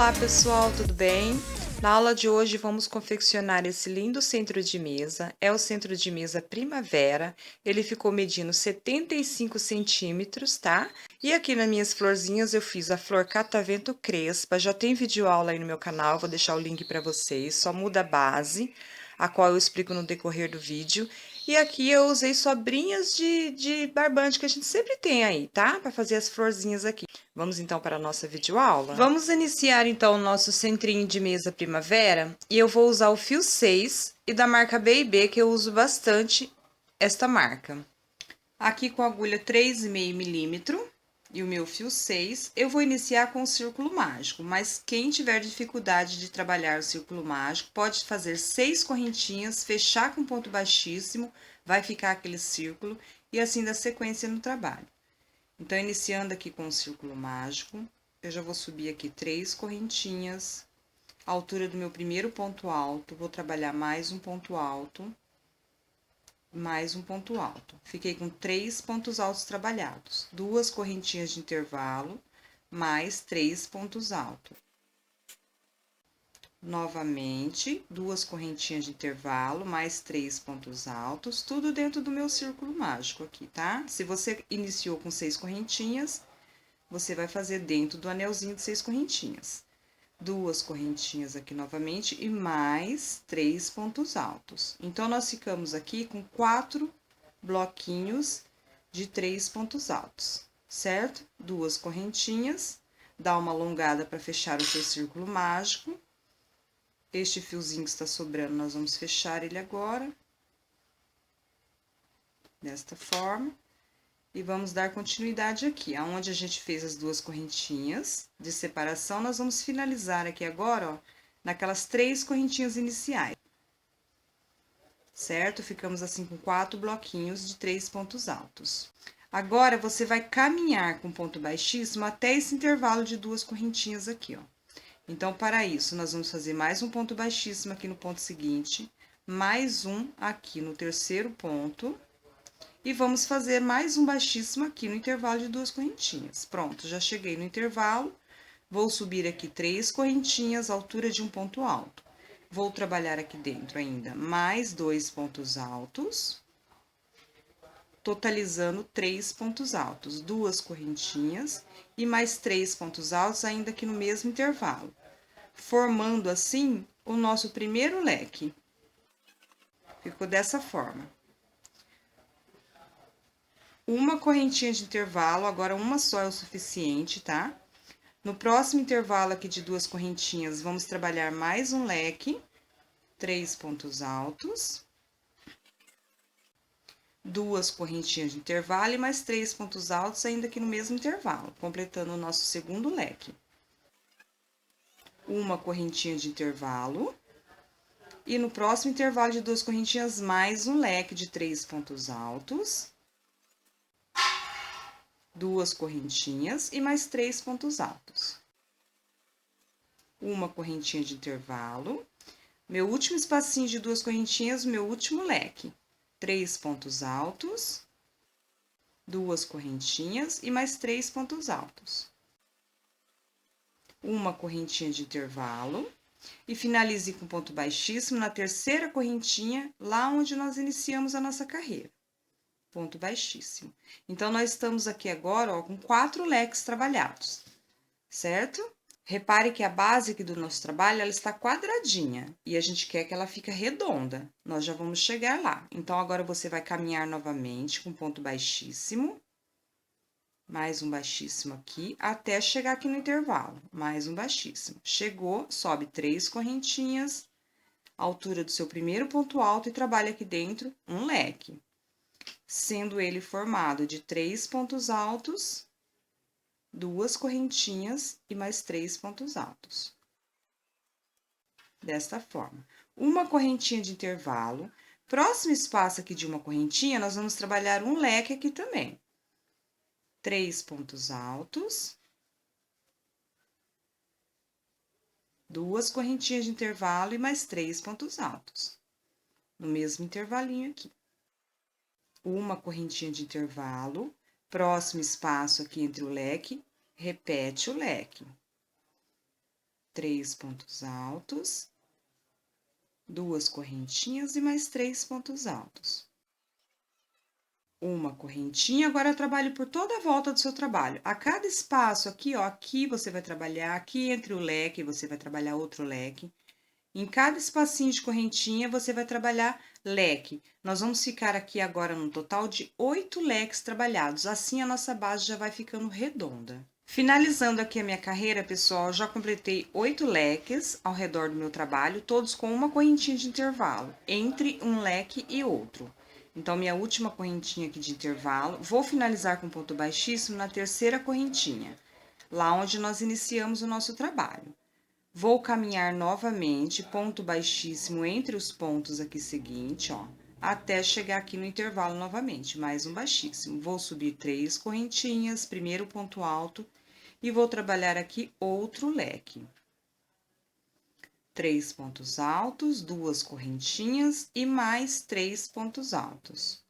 Olá pessoal, tudo bem? Na aula de hoje vamos confeccionar esse lindo centro de mesa. É o centro de mesa Primavera. Ele ficou medindo 75 centímetros, tá? E aqui nas minhas florzinhas eu fiz a flor catavento crespa. Já tem vídeo aula aí no meu canal, vou deixar o link para vocês. Só muda a base, a qual eu explico no decorrer do vídeo. E aqui eu usei sobrinhas de barbante que a gente sempre tem aí, tá? Para fazer as florzinhas aqui. Vamos então para a nossa videoaula? Vamos iniciar então o nosso centrinho de mesa Primavera e eu vou usar o fio 6 e da marca B&B, que eu uso bastante esta marca. Aqui com a agulha 3,5 milímetro e o meu fio 6, eu vou iniciar com o círculo mágico, mas quem tiver dificuldade de trabalhar o círculo mágico pode fazer 6 correntinhas, fechar com ponto baixíssimo, vai ficar aquele círculo e assim dar sequência no trabalho. Então, iniciando aqui com o círculo mágico, eu já vou subir aqui 3 correntinhas, a altura do meu primeiro ponto alto, vou trabalhar mais um ponto alto, mais um ponto alto. Fiquei com 3 pontos altos trabalhados, 2 correntinhas de intervalo, mais 3 pontos altos. Novamente, 2 correntinhas de intervalo, mais 3 pontos altos, tudo dentro do meu círculo mágico aqui, tá? Se você iniciou com 6 correntinhas, você vai fazer dentro do anelzinho de 6 correntinhas. 2 correntinhas aqui novamente e mais 3 pontos altos. Então, nós ficamos aqui com 4 bloquinhos de 3 pontos altos, certo? 2 correntinhas, dá uma alongada para fechar o seu círculo mágico. Este fiozinho que está sobrando, nós vamos fechar ele agora, desta forma. E vamos dar continuidade aqui, aonde a gente fez as 2 correntinhas de separação, nós vamos finalizar aqui agora, ó, naquelas 3 correntinhas iniciais. Certo? Ficamos assim com 4 bloquinhos de 3 pontos altos. Agora, você vai caminhar com ponto baixíssimo até esse intervalo de 2 correntinhas aqui, ó. Então, para isso, nós vamos fazer mais um ponto baixíssimo aqui no ponto seguinte, mais um aqui no terceiro ponto. E vamos fazer mais um baixíssimo aqui no intervalo de 2 correntinhas. Pronto, já cheguei no intervalo. Vou subir aqui 3 correntinhas, altura de um ponto alto. Vou trabalhar aqui dentro ainda mais 2 pontos altos, totalizando 3 pontos altos. 2 correntinhas e mais 3 pontos altos ainda aqui no mesmo intervalo. Formando assim o nosso primeiro leque. Ficou dessa forma. Uma correntinha de intervalo, agora uma só é o suficiente, tá? No próximo intervalo aqui de 2 correntinhas, vamos trabalhar mais um leque, 3 pontos altos, 2 correntinhas de intervalo e mais 3 pontos altos ainda aqui no mesmo intervalo, completando o nosso segundo leque. Uma correntinha de intervalo, e no próximo intervalo de 2 correntinhas, mais um leque de 3 pontos altos, 2 correntinhas e mais 3 pontos altos. Uma correntinha de intervalo, meu último espacinho de 2 correntinhas, meu último leque. 3 pontos altos, 2 correntinhas e mais 3 pontos altos. Uma correntinha de intervalo e finalize com ponto baixíssimo na terceira correntinha, lá onde nós iniciamos a nossa carreira. Ponto baixíssimo. Então, nós estamos aqui agora, ó, com 4 leques trabalhados, certo? Repare que a base aqui do nosso trabalho, ela está quadradinha, e a gente quer que ela fique redonda. Nós já vamos chegar lá. Então, agora você vai caminhar novamente com ponto baixíssimo, mais um baixíssimo aqui, até chegar aqui no intervalo, mais um baixíssimo. Chegou, sobe 3 correntinhas, altura do seu primeiro ponto alto e trabalha aqui dentro um leque, sendo ele formado de 3 pontos altos, 2 correntinhas e mais 3 pontos altos. Desta forma. Uma correntinha de intervalo. Próximo espaço aqui de uma correntinha, nós vamos trabalhar um leque aqui também. 3 pontos altos. 2 correntinhas de intervalo e mais 3 pontos altos. No mesmo intervalinho aqui. Uma correntinha de intervalo. Próximo espaço aqui entre o leque, repete o leque. 3 pontos altos, 2 correntinhas e mais 3 pontos altos. Uma correntinha, agora eu trabalho por toda a volta do seu trabalho. A cada espaço aqui, ó, aqui você vai trabalhar, aqui entre o leque você vai trabalhar outro leque. Em cada espacinho de correntinha você vai trabalhar leque. Nós vamos ficar aqui agora no total de 8 leques trabalhados, assim a nossa base já vai ficando redonda. Finalizando aqui a minha carreira, pessoal, já completei 8 leques ao redor do meu trabalho, todos com uma correntinha de intervalo, entre um leque e outro. Então, minha última correntinha aqui de intervalo, vou finalizar com ponto baixíssimo na terceira correntinha, lá onde nós iniciamos o nosso trabalho. Vou caminhar novamente, ponto baixíssimo entre os pontos aqui seguinte, ó, até chegar aqui no intervalo novamente, mais um baixíssimo. Vou subir 3 correntinhas, primeiro ponto alto, e vou trabalhar aqui outro leque. 3 pontos altos, 2 correntinhas e mais 3 pontos altos.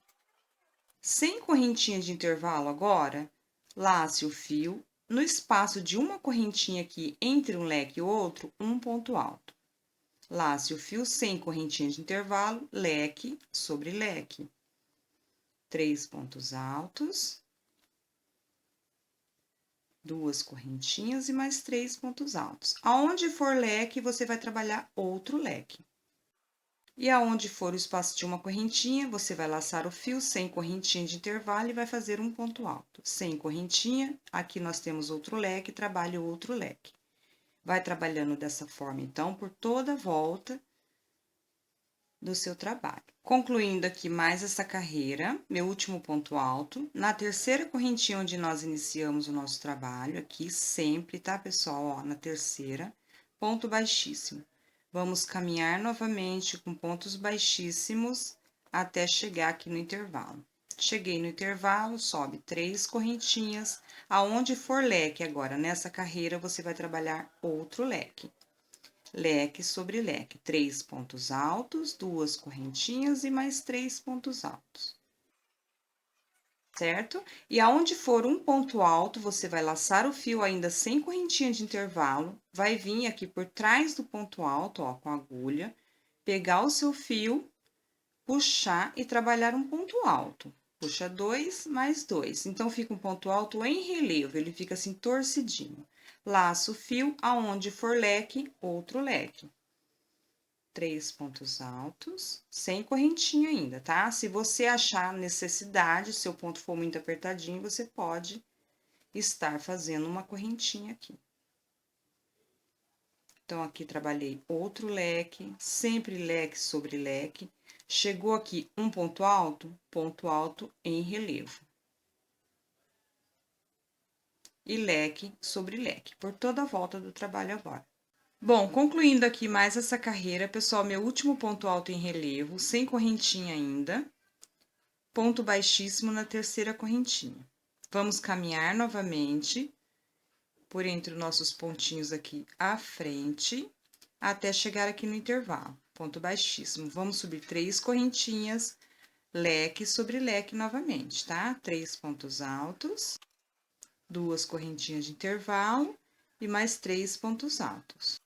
Sem correntinha de intervalo agora, lace o fio, no espaço de uma correntinha aqui entre um leque e outro, um ponto alto. Lace o fio sem correntinha de intervalo, leque sobre leque. 3 pontos altos, 2 correntinhas e mais 3 pontos altos. Aonde for leque, você vai trabalhar outro leque. E aonde for o espaço de uma correntinha, você vai laçar o fio sem correntinha de intervalo e vai fazer um ponto alto. Sem correntinha, aqui nós temos outro leque, trabalhe outro leque. Vai trabalhando dessa forma, então, por toda a volta do seu trabalho. Concluindo aqui mais essa carreira, meu último ponto alto, na terceira correntinha onde nós iniciamos o nosso trabalho, aqui sempre, tá, pessoal? Ó, na terceira, ponto baixíssimo. Vamos caminhar novamente com pontos baixíssimos até chegar aqui no intervalo. Cheguei no intervalo, sobe 3 correntinhas. Aonde for leque agora, nessa carreira, você vai trabalhar outro leque. Leque sobre leque, 3 pontos altos, 2 correntinhas e mais 3 pontos altos. Certo? E aonde for um ponto alto, você vai laçar o fio ainda sem correntinha de intervalo, vai vir aqui por trás do ponto alto, ó, com a agulha, pegar o seu fio, puxar e trabalhar um ponto alto. Puxa 2 mais 2. Então, fica um ponto alto em relevo, ele fica assim torcidinho. Laço o fio, aonde for leque, outro leque. 3 pontos altos, sem correntinha ainda, tá? Se você achar necessidade, se o ponto for muito apertadinho, você pode estar fazendo uma correntinha aqui. Então, aqui trabalhei outro leque, sempre leque sobre leque. Chegou aqui um ponto alto em relevo. E leque sobre leque, por toda a volta do trabalho agora. Bom, concluindo aqui mais essa carreira, pessoal, meu último ponto alto em relevo, sem correntinha ainda, ponto baixíssimo na terceira correntinha. Vamos caminhar novamente por entre os nossos pontinhos aqui à frente, até chegar aqui no intervalo, ponto baixíssimo. Vamos subir 3 correntinhas, leque sobre leque novamente, tá? 3 pontos altos, 2 correntinhas de intervalo e mais 3 pontos altos.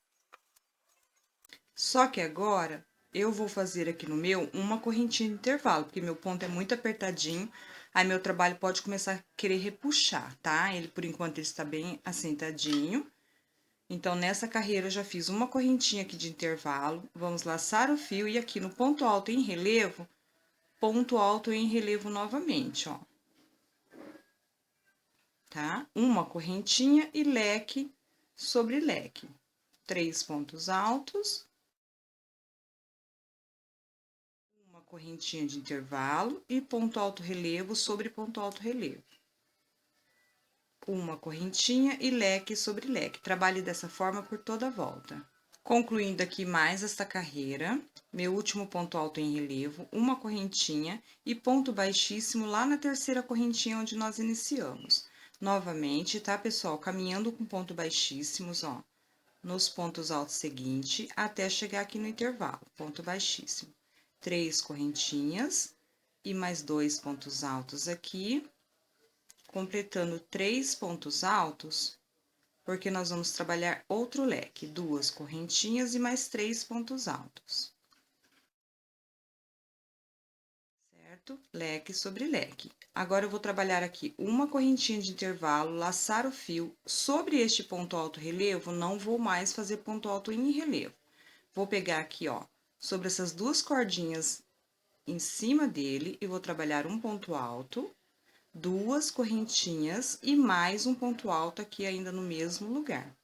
Só que agora, eu vou fazer aqui no meu uma correntinha de intervalo, porque meu ponto é muito apertadinho, aí meu trabalho pode começar a querer repuxar, tá? Ele, por enquanto, ele está bem assentadinho. Então, nessa carreira, eu já fiz uma correntinha aqui de intervalo, vamos laçar o fio e aqui no ponto alto em relevo, ponto alto em relevo novamente, ó. Tá? Uma correntinha e leque sobre leque. 3 pontos altos. Correntinha de intervalo e ponto alto relevo sobre ponto alto relevo. Uma correntinha e leque sobre leque. Trabalhe dessa forma por toda a volta. Concluindo aqui mais esta carreira, meu último ponto alto em relevo, uma correntinha e ponto baixíssimo lá na terceira correntinha onde nós iniciamos. Novamente, tá, pessoal? Caminhando com ponto baixíssimos, ó, nos pontos altos seguintes, até chegar aqui no intervalo, ponto baixíssimo. 3 correntinhas e mais 2 pontos altos aqui, completando 3 pontos altos, porque nós vamos trabalhar outro leque, 2 correntinhas e mais 3 pontos altos. Certo? Leque sobre leque. Agora, eu vou trabalhar aqui uma correntinha de intervalo, laçar o fio. Sobre este ponto alto relevo, não vou mais fazer ponto alto em relevo. Vou pegar aqui, ó, sobre essas duas cordinhas em cima dele e vou trabalhar um ponto alto, 2 correntinhas e mais um ponto alto aqui ainda no mesmo lugar.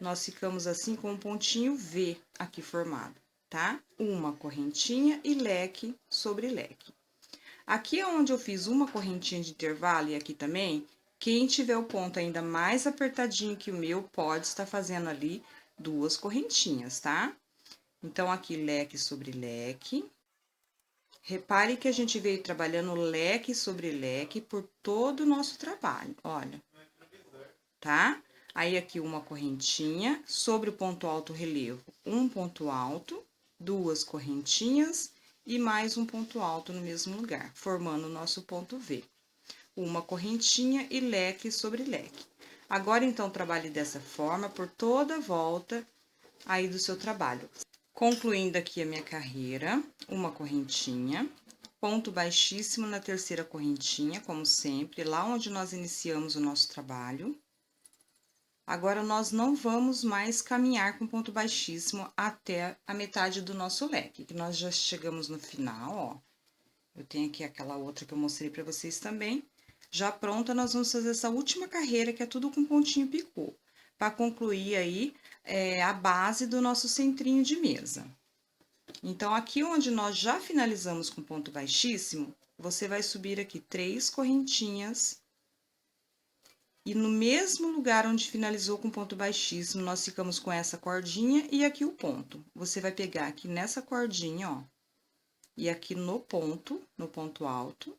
Nós ficamos assim com um pontinho V aqui formado, tá? Uma correntinha e leque sobre leque. Aqui é onde eu fiz uma correntinha de intervalo e aqui também, quem tiver o ponto ainda mais apertadinho que o meu, pode estar fazendo ali 2 correntinhas, tá? Então, aqui leque sobre leque. Repare que a gente veio trabalhando leque sobre leque por todo o nosso trabalho, olha, tá? Aí, aqui uma correntinha, sobre o ponto alto relevo, um ponto alto, 2 correntinhas e mais um ponto alto no mesmo lugar, formando o nosso ponto V. Uma correntinha e leque sobre leque. Agora, então, trabalhe dessa forma por toda a volta aí do seu trabalho. Concluindo aqui a minha carreira, uma correntinha, ponto baixíssimo na terceira correntinha, como sempre, lá onde nós iniciamos o nosso trabalho. Agora, nós não vamos mais caminhar com ponto baixíssimo até a metade do nosso leque, que nós já chegamos no final, ó. Eu tenho aqui aquela outra que eu mostrei pra vocês também. Já pronta, nós vamos fazer essa última carreira, que é tudo com pontinho picô, para concluir aí a base do nosso centrinho de mesa. Então, aqui onde nós já finalizamos com ponto baixíssimo, você vai subir aqui 3 correntinhas. E no mesmo lugar onde finalizou com ponto baixíssimo, nós ficamos com essa cordinha e aqui o ponto. Você vai pegar aqui nessa cordinha, ó, e aqui no ponto alto,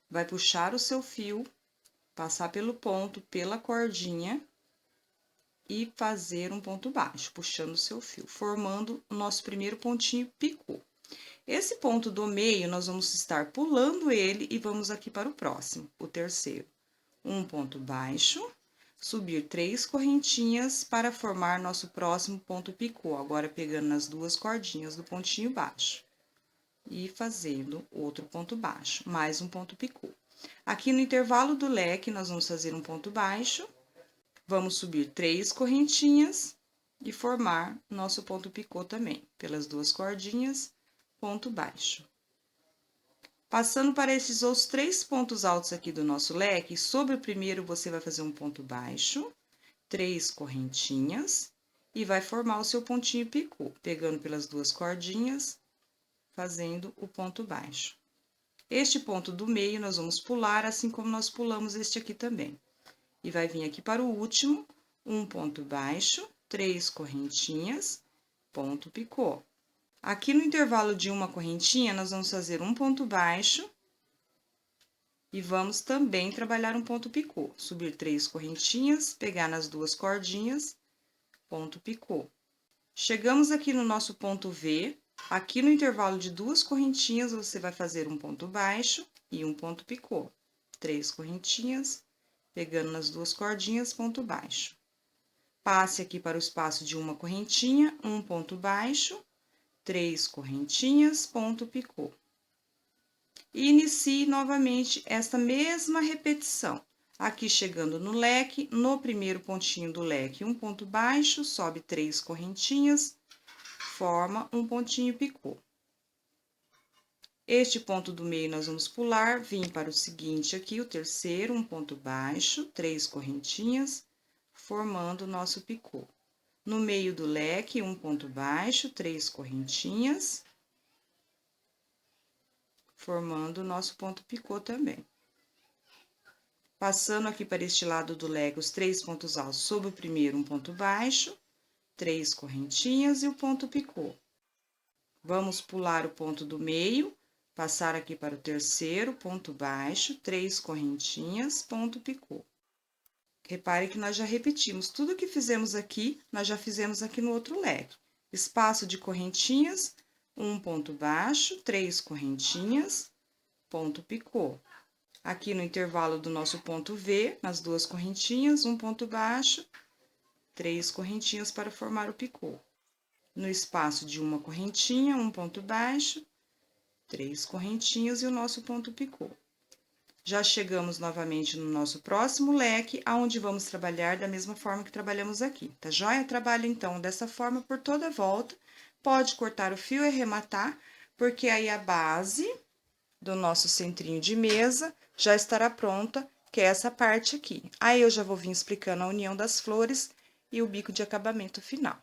vai puxar o seu fio, passar pelo ponto, pela cordinha e fazer um ponto baixo, puxando o seu fio, formando o nosso primeiro pontinho picô. Esse ponto do meio, nós vamos estar pulando ele e vamos aqui para o próximo, o terceiro. Um ponto baixo, subir 3 correntinhas para formar nosso próximo ponto picô, agora pegando nas 2 cordinhas do pontinho baixo. E fazendo outro ponto baixo, mais um ponto picô. Aqui no intervalo do leque, nós vamos fazer um ponto baixo, vamos subir 3 correntinhas e formar nosso ponto picô também, pelas 2 cordinhas, ponto baixo. Passando para esses outros 3 pontos altos aqui do nosso leque, sobre o primeiro você vai fazer um ponto baixo, 3 correntinhas e vai formar o seu pontinho picô, pegando pelas 2 cordinhas, fazendo o ponto baixo. Este ponto do meio nós vamos pular, assim como nós pulamos este aqui também. E vai vir aqui para o último, um ponto baixo, 3 correntinhas, ponto picô. Aqui no intervalo de uma correntinha, nós vamos fazer um ponto baixo e vamos também trabalhar um ponto picô. Subir 3 correntinhas, pegar nas 2 cordinhas, ponto picô. Chegamos aqui no nosso ponto V. Aqui no intervalo de 2 correntinhas, você vai fazer um ponto baixo e um ponto picô. 3 correntinhas, pegando nas 2 cordinhas, ponto baixo. Passe aqui para o espaço de uma correntinha, um ponto baixo, 3 correntinhas, ponto picô. E inicie novamente esta mesma repetição. Aqui chegando no leque, no primeiro pontinho do leque, um ponto baixo, sobe 3 correntinhas, forma um pontinho picô. Este ponto do meio nós vamos pular, vir para o seguinte aqui, o terceiro, um ponto baixo, 3 correntinhas, formando o nosso picô. No meio do leque, um ponto baixo, 3 correntinhas, formando o nosso ponto picô também. Passando aqui para este lado do leque, os 3 pontos altos sobre o primeiro, um ponto baixo, 3 correntinhas e o ponto picô. Vamos pular o ponto do meio, passar aqui para o terceiro, ponto baixo, 3 correntinhas, ponto picô. Repare que nós já repetimos tudo que fizemos aqui, nós já fizemos aqui no outro leque. Espaço de correntinhas, um ponto baixo, 3 correntinhas, ponto picô. Aqui no intervalo do nosso ponto V, nas duas correntinhas, um ponto baixo, 3 correntinhas para formar o picô. No espaço de uma correntinha, um ponto baixo, 3 correntinhas e o nosso ponto picô. Já chegamos novamente no nosso próximo leque, aonde vamos trabalhar da mesma forma que trabalhamos aqui, tá joia? Trabalha então dessa forma por toda a volta, pode cortar o fio e arrematar, porque aí a base do nosso centrinho de mesa já estará pronta, que é essa parte aqui. Aí eu já vou vir explicando a união das flores e o bico de acabamento final.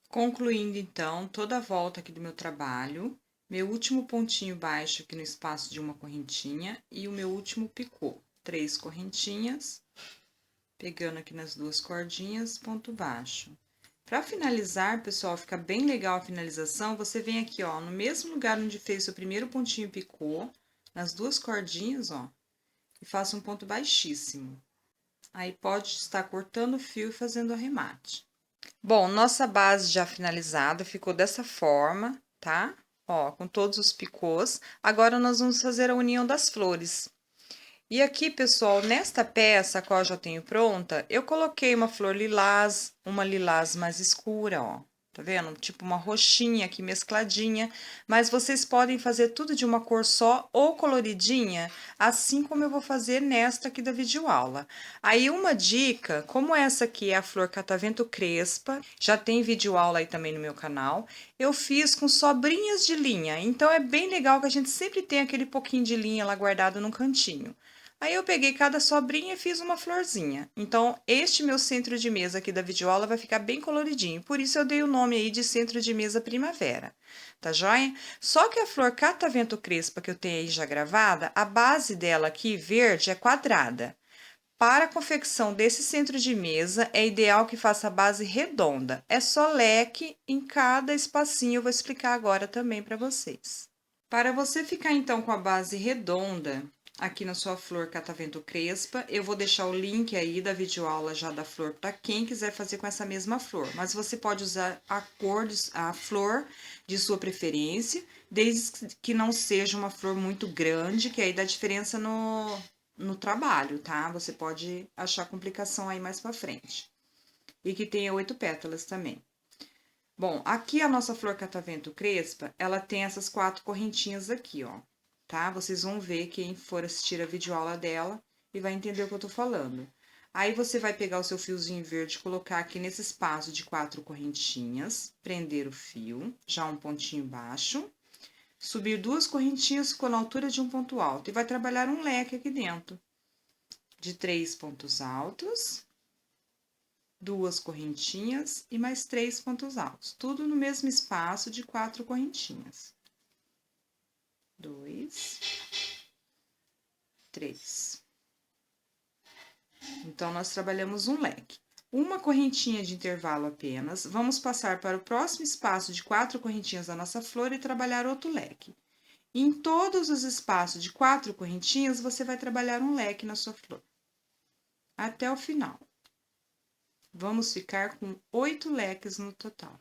Concluindo então toda a volta aqui do meu trabalho, meu último pontinho baixo aqui no espaço de uma correntinha e o meu último picô, 3 correntinhas, pegando aqui nas duas cordinhas, ponto baixo. Para finalizar, pessoal, fica bem legal a finalização, você vem aqui, ó, no mesmo lugar onde fez o primeiro pontinho picô, nas duas cordinhas, ó, e faça um ponto baixíssimo. Aí pode estar cortando o fio e fazendo o arremate. Bom, nossa base já finalizada ficou dessa forma, tá? Ó, com todos os picôs. Agora, nós vamos fazer a união das flores. E aqui, pessoal, nesta peça, a qual eu já tenho pronta, eu coloquei uma flor lilás, uma lilás mais escura, ó. Tá vendo? Tipo uma roxinha aqui mescladinha, mas vocês podem fazer tudo de uma cor só ou coloridinha, assim como eu vou fazer nesta aqui da videoaula. Aí, uma dica, como essa aqui é a flor catavento crespa, já tem videoaula aí também no meu canal, eu fiz com sobrinhas de linha, então é bem legal que a gente sempre tem aquele pouquinho de linha lá guardado no cantinho. Aí eu peguei cada sobrinha e fiz uma florzinha. Então, este meu centro de mesa aqui da videoaula vai ficar bem coloridinho. Por isso, eu dei o nome aí de centro de mesa primavera. Tá joia? Só que a flor catavento crespa que eu tenho aí já gravada, a base dela aqui, verde, é quadrada. Para a confecção desse centro de mesa, é ideal que faça a base redonda. É só leque em cada espacinho, eu vou explicar agora também para vocês. Para você ficar, então, com a base redonda, aqui na sua flor catavento crespa, eu vou deixar o link aí da videoaula já da flor para quem quiser fazer com essa mesma flor. Mas você pode usar a flor de sua preferência, desde que não seja uma flor muito grande, que aí dá diferença no trabalho, tá? Você pode achar complicação aí mais para frente. E que tenha 8 pétalas também. Bom, aqui a nossa flor catavento crespa, ela tem essas 4 correntinhas aqui, ó, tá? Vocês vão ver quem for assistir a videoaula dela e vai entender o que eu tô falando. Aí, você vai pegar o seu fiozinho verde e colocar aqui nesse espaço de 4 correntinhas, prender o fio, já um pontinho baixo, subir 2 correntinhas ficou na altura de um ponto alto e vai trabalhar um leque aqui dentro de 3 pontos altos, 2 correntinhas e mais 3 pontos altos, tudo no mesmo espaço de 4 correntinhas. 2, 3. Então, nós trabalhamos um leque. Uma correntinha de intervalo apenas, vamos passar para o próximo espaço de 4 correntinhas da nossa flor e trabalhar outro leque. Em todos os espaços de 4 correntinhas, você vai trabalhar um leque na sua flor, até o final. Vamos ficar com 8 leques no total.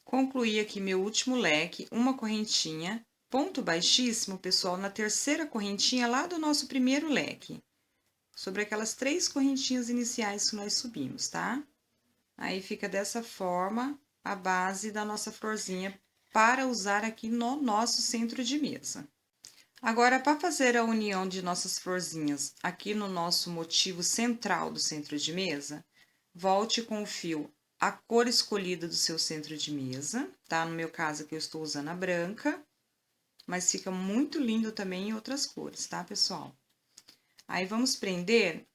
Concluí aqui meu último leque, uma correntinha, ponto baixíssimo, pessoal, na terceira correntinha lá do nosso primeiro leque, sobre aquelas 3 correntinhas iniciais que nós subimos, tá? Aí, fica dessa forma a base da nossa florzinha para usar aqui no nosso centro de mesa. Agora, para fazer a união de nossas florzinhas aqui no nosso motivo central do centro de mesa, volte com o fio a cor escolhida do seu centro de mesa, tá? No meu caso aqui eu estou usando a branca, mas fica muito lindo também em outras cores, tá, pessoal? Aí, vamos prender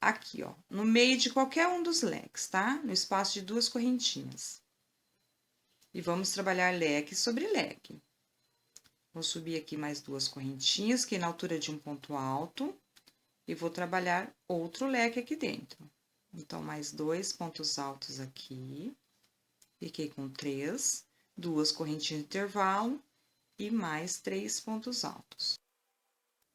aqui, ó, no meio de qualquer um dos leques, tá? No espaço de 2 correntinhas. E vamos trabalhar leque sobre leque. Vou subir aqui mais 2 correntinhas, que é na altura de um ponto alto, e vou trabalhar outro leque aqui dentro. Então, mais 2 pontos altos aqui, fiquei com 3, 2 correntinhas de intervalo e mais 3 pontos altos.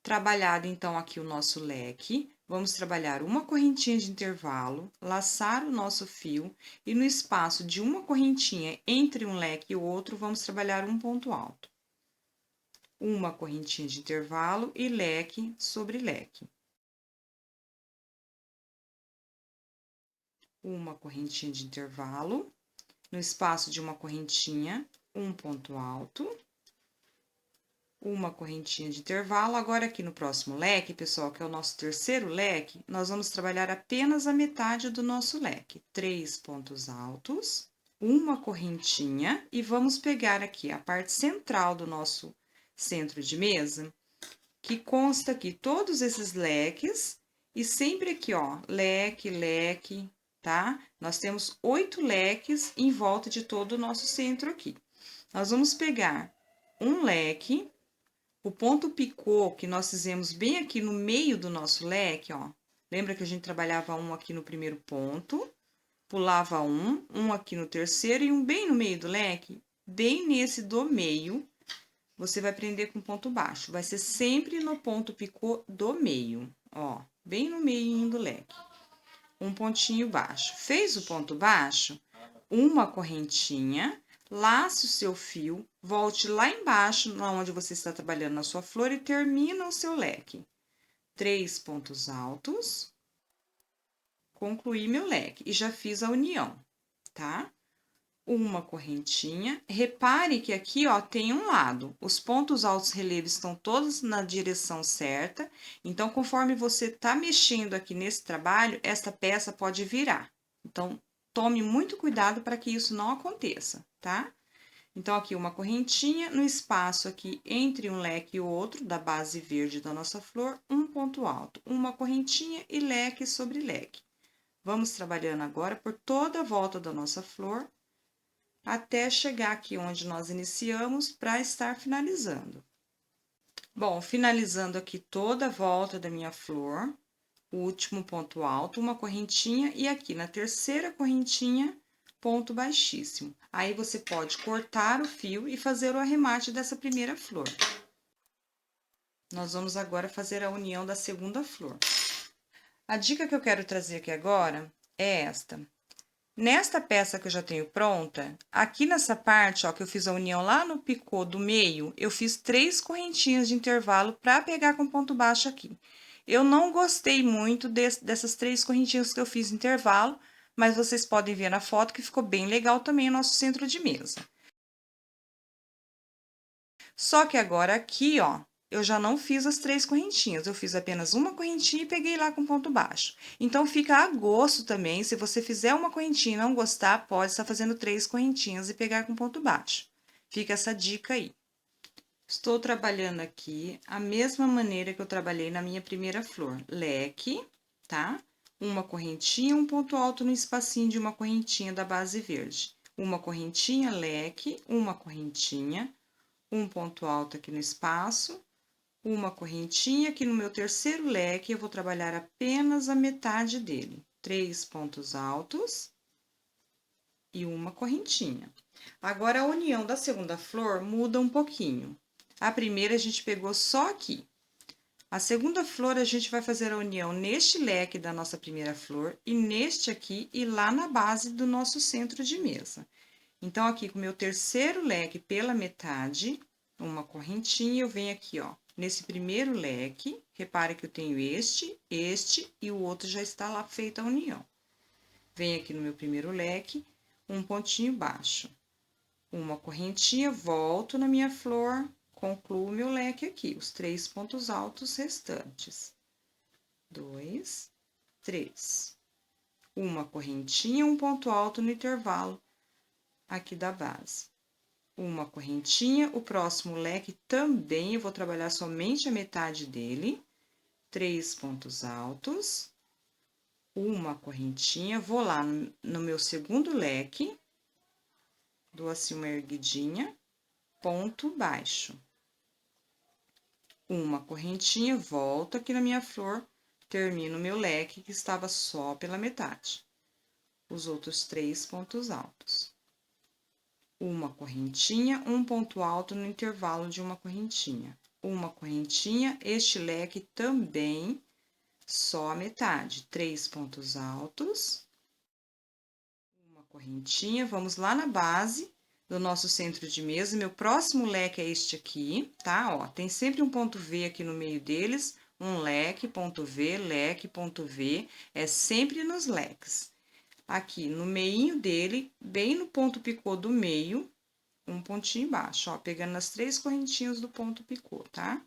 Trabalhado, então, aqui o nosso leque, vamos trabalhar uma correntinha de intervalo, laçar o nosso fio e no espaço de uma correntinha entre um leque e o outro, vamos trabalhar um ponto alto. uma correntinha de intervalo e leque sobre leque. Uma correntinha de intervalo, no espaço de uma correntinha, um ponto alto, uma correntinha de intervalo. Agora, aqui no próximo leque, pessoal, que é o nosso terceiro leque, nós vamos trabalhar apenas a metade do nosso leque. 3 pontos altos, uma correntinha, e vamos pegar aqui a parte central do nosso centro de mesa, que consta aqui todos esses leques, e sempre aqui, ó, leque, leque, tá? Nós temos 8 leques em volta de todo o nosso centro aqui. Nós vamos pegar um leque, o ponto picô que nós fizemos bem aqui no meio do nosso leque, ó. Lembra que a gente trabalhava um aqui no primeiro ponto, pulava um aqui no terceiro e um bem no meio do leque? Bem nesse do meio, você vai prender com ponto baixo. Vai ser sempre no ponto picô do meio, ó, bem no meio do leque. Um pontinho baixo. Fez o ponto baixo, uma correntinha, lace o seu fio, volte lá embaixo, onde você está trabalhando na sua flor, e termina o seu leque. 3 pontos altos, concluí meu leque e já fiz a união, tá? Uma correntinha. Repare que aqui, ó, tem um lado. Os pontos altos relevos estão todos na direção certa. Então, conforme você tá mexendo aqui nesse trabalho, essa peça pode virar. Então, tome muito cuidado para que isso não aconteça, tá? Então, aqui uma correntinha, no espaço aqui entre um leque e o outro, da base verde da nossa flor, um ponto alto, uma correntinha e leque sobre leque. Vamos trabalhando agora por toda a volta da nossa flor, até chegar aqui onde nós iniciamos para estar finalizando. Bom, finalizando aqui toda a volta da minha flor, o último ponto alto, uma correntinha, e aqui na terceira correntinha, ponto baixíssimo. Aí, você pode cortar o fio e fazer o arremate dessa primeira flor. Nós vamos agora fazer a união da segunda flor. A dica que eu quero trazer aqui agora é esta. Nesta peça que eu já tenho pronta, aqui nessa parte, ó, que eu fiz a união lá no picô do meio, eu fiz 3 correntinhas de intervalo para pegar com ponto baixo aqui. Eu não gostei muito dessas 3 correntinhas que eu fiz intervalo, mas vocês podem ver na foto que ficou bem legal também o nosso centro de mesa. Só que agora aqui, ó, eu já não fiz as 3 correntinhas, eu fiz apenas uma correntinha e peguei lá com ponto baixo. Então, fica a gosto também, se você fizer uma correntinha e não gostar, pode estar fazendo 3 correntinhas e pegar com ponto baixo. Fica essa dica aí. Estou trabalhando aqui a mesma maneira que eu trabalhei na minha primeira flor. Leque, tá? Uma correntinha, um ponto alto no espacinho de uma correntinha da base verde. Uma correntinha, leque, uma correntinha, um ponto alto aqui no espaço, uma correntinha. Aqui no meu terceiro leque, eu vou trabalhar apenas a metade dele. 3 pontos altos e uma correntinha. Agora, a união da segunda flor muda um pouquinho. A primeira, a gente pegou só aqui. A segunda flor, a gente vai fazer a união neste leque da nossa primeira flor e neste aqui e lá na base do nosso centro de mesa. Então, aqui com o meu terceiro leque pela metade, uma correntinha, eu venho aqui, ó, nesse primeiro leque, repare que eu tenho este e o outro já está lá feita a união. Venho aqui no meu primeiro leque, um pontinho baixo, uma correntinha, volto na minha flor, concluo meu leque aqui, os 3 pontos altos restantes. 2, 3. Uma correntinha, um ponto alto no intervalo aqui da base. Uma correntinha, o próximo leque também eu vou trabalhar somente a metade dele, 3 pontos altos, uma correntinha, vou lá no meu segundo leque, dou assim uma erguidinha, ponto baixo. Uma correntinha, volto aqui na minha flor, termino meu leque que estava só pela metade. Os outros 3 pontos altos. Uma correntinha, um ponto alto no intervalo de uma correntinha. Uma correntinha, este leque também só a metade. 3 pontos altos. Uma correntinha, vamos lá na base do nosso centro de mesa. Meu próximo leque é este aqui, tá? Ó, tem sempre um ponto V aqui no meio deles, um leque, ponto V, é sempre nos leques. Aqui no meinho dele, bem no ponto picô do meio, um pontinho embaixo, ó, pegando nas 3 correntinhas do ponto picô, tá?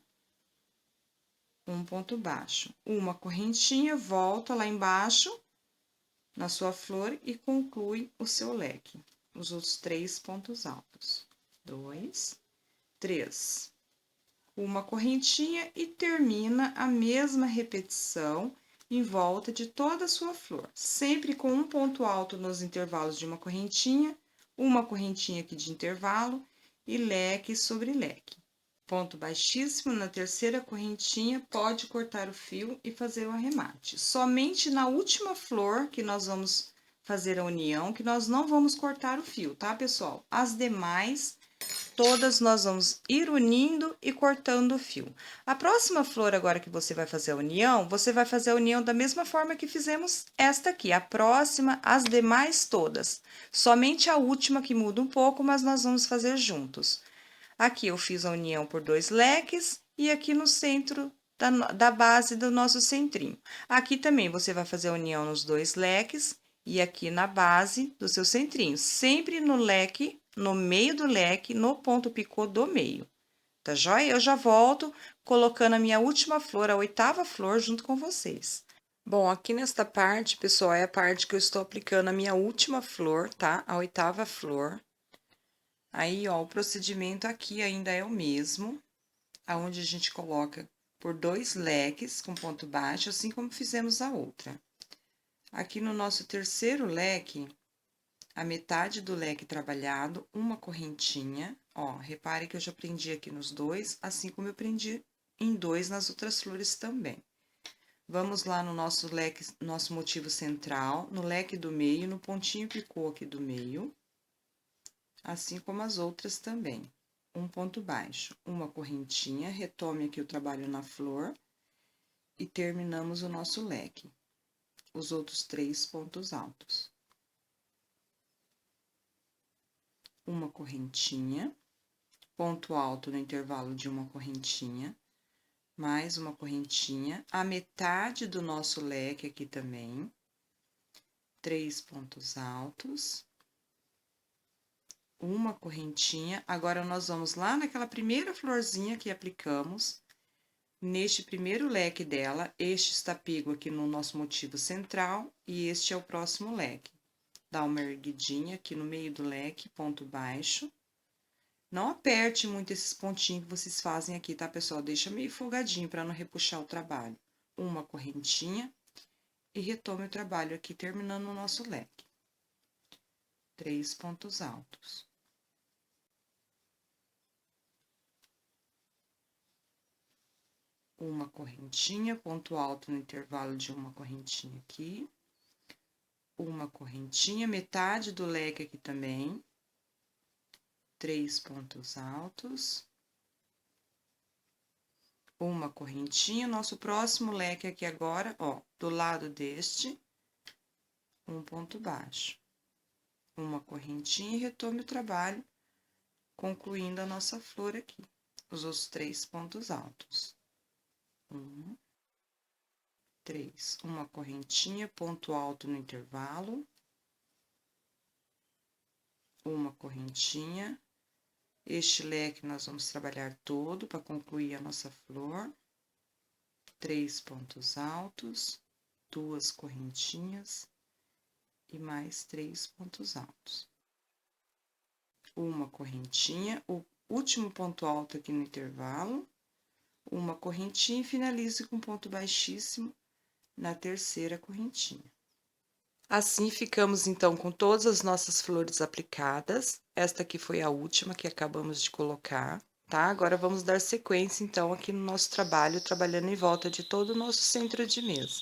Um ponto baixo, uma correntinha, volta lá embaixo na sua flor e conclui o seu leque, os outros 3 pontos altos. 2, 3. Uma correntinha e termina a mesma repetição em volta de toda a sua flor, sempre com um ponto alto nos intervalos de uma correntinha aqui de intervalo e leque sobre leque. Ponto baixíssimo na terceira correntinha, pode cortar o fio e fazer o arremate. Somente na última flor que nós vamos fazer a união, que nós não vamos cortar o fio, tá, pessoal? As demais, todas nós vamos ir unindo e cortando o fio. A próxima flor agora que você vai fazer a união, você vai fazer a união da mesma forma que fizemos esta aqui. A próxima, as demais todas. Somente a última que muda um pouco, mas nós vamos fazer juntos. Aqui eu fiz a união por 2 leques e aqui no centro da base do nosso centrinho. Aqui também você vai fazer a união nos 2 leques e aqui na base do seu centrinho, sempre no leque, no meio do leque, no ponto picô do meio. Tá joia? Eu já volto colocando a minha última flor, a 8ª flor, junto com vocês. Bom, aqui nesta parte, pessoal, é a parte que eu estou aplicando a minha última flor, tá? A 8ª flor. Aí, ó, o procedimento aqui ainda é o mesmo, aonde a gente coloca por 2 leques com ponto baixo, assim como fizemos a outra. Aqui no nosso terceiro leque, a metade do leque trabalhado, uma correntinha, ó, repare que eu já prendi aqui nos 2, assim como eu prendi em 2 nas outras flores também. Vamos lá no nosso leque, nosso motivo central, no leque do meio, no pontinho picô aqui do meio, assim como as outras também. Um ponto baixo, uma correntinha, retome aqui o trabalho na flor e terminamos o nosso leque. Os outros 3 pontos altos. Uma correntinha, ponto alto no intervalo de uma correntinha, mais uma correntinha, a metade do nosso leque aqui também, 3 pontos altos, uma correntinha. Agora, nós vamos lá naquela primeira florzinha que aplicamos, neste primeiro leque dela, este está pego aqui no nosso motivo central e este é o próximo leque. Dá uma erguidinha aqui no meio do leque, ponto baixo. Não aperte muito esses pontinhos que vocês fazem aqui, tá, pessoal? Deixa meio folgadinho para não repuxar o trabalho. Uma correntinha e retome o trabalho aqui, terminando o nosso leque. 3 pontos altos. Uma correntinha, ponto alto no intervalo de uma correntinha aqui. Uma correntinha, metade do leque aqui também. 3 pontos altos. Uma correntinha, nosso próximo leque aqui agora, ó, do lado deste, um ponto baixo. Uma correntinha e retome o trabalho, concluindo a nossa flor aqui, os outros 3 pontos altos. 1, 3, uma correntinha, ponto alto no intervalo, uma correntinha. Este leque nós vamos trabalhar todo para concluir a nossa flor. 3 pontos altos, 2 correntinhas e mais 3 pontos altos. Uma correntinha, o último ponto alto aqui no intervalo, uma correntinha e finalize com ponto baixíssimo na terceira correntinha. Assim, ficamos então com todas as nossas flores aplicadas. Esta aqui foi a última que acabamos de colocar, tá? Agora, vamos dar sequência, então, aqui no nosso trabalho, trabalhando em volta de todo o nosso centro de mesa.